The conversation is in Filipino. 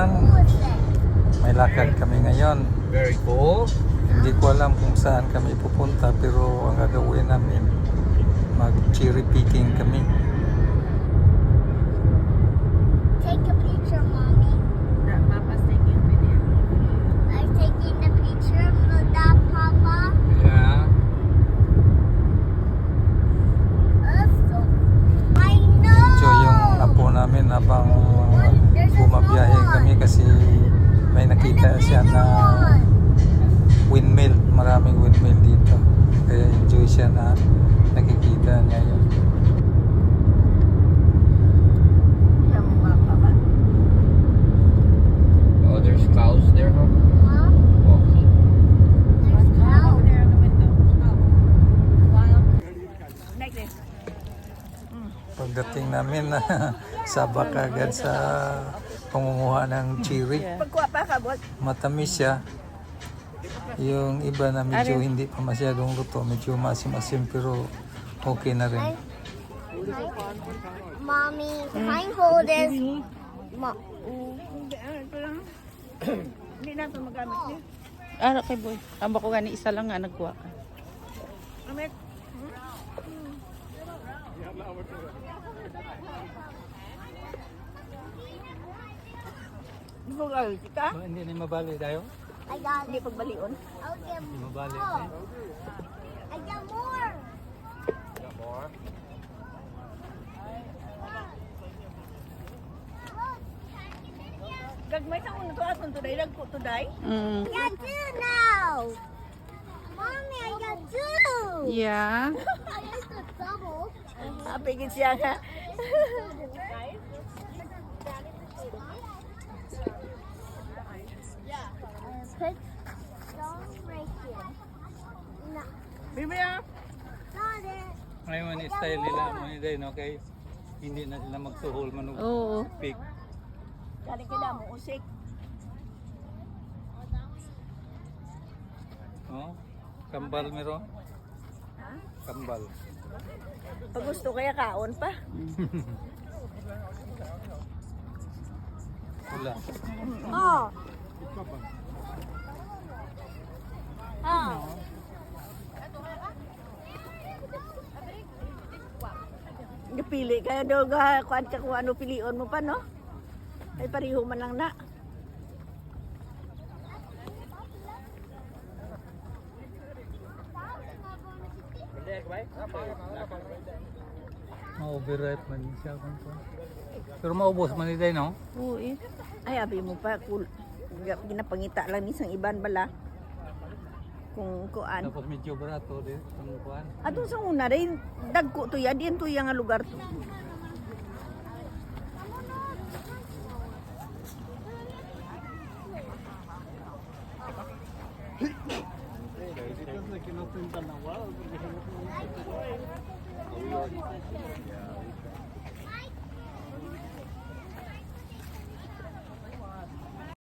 naman. May lakad kami ngayon. Very cool. Hindi ko alam kung saan kami pupunta pero ang gagawin namin, mag-cherry picking kami. Take a picture, Mommy. That Papa's taking a video. I'm taking the picture of that, Papa. Yeah. I know. Medyo yung apo namin habang bumabiyahe kami kasi may nakita siya na windmill. Maraming windmill dito. Kaya enjoy siya na nakikita niya yun. Yung Papa ba? Oh, there's cows there, huh? Mom, Walking. there's cow. Over there in the window. Oh. Wild. Like this. Pagdating namin sabak agad sa pangunguha ng cherry. Pagkuha pa ka, boss. Matamis siya. Yung iba na medyo hindi pa masyadong luto, medyo masim-asim pero okay na rin. Mommy, can I hold this? Ito lang. Hindi na ito magamit niya. Ano kay boy? Amba ko gani isa lang nga nagkuha ka. Amit. Bugal kita. Hindi na mabali tayo? I got Hindi it. pagbalion. I'll get Hindi mabali. more. I got more. Got more? Gagmay sa uno to aton today. Lagko today. Mm. I got two now. Mommy, I got two. Yeah. I used to double. Apigit siya nga. Put don't break it. No, Bibi ah. not it. Ngayon, style nila mo din, okay? Hindi na sila magsuhol manug Oo. pick. Kali kila mo usik. Oh, kambal meron? Kambal. Pag gusto kaya kaon pa. Wala. Oh. Oh. Napili kaya daw ga kuan ka kung ano pilion mo pa no? Ay pariho man lang na. Ma-overripe man siya kung to. Pero maubos man nila, no? Oo eh. Ay abi mo pa kul ginapangita lang ni sang iban bala. Kung kuan. Tapos medyo barato din ang kuan. Ato sa una rin dagko to ya diyan to ya nga lugar to.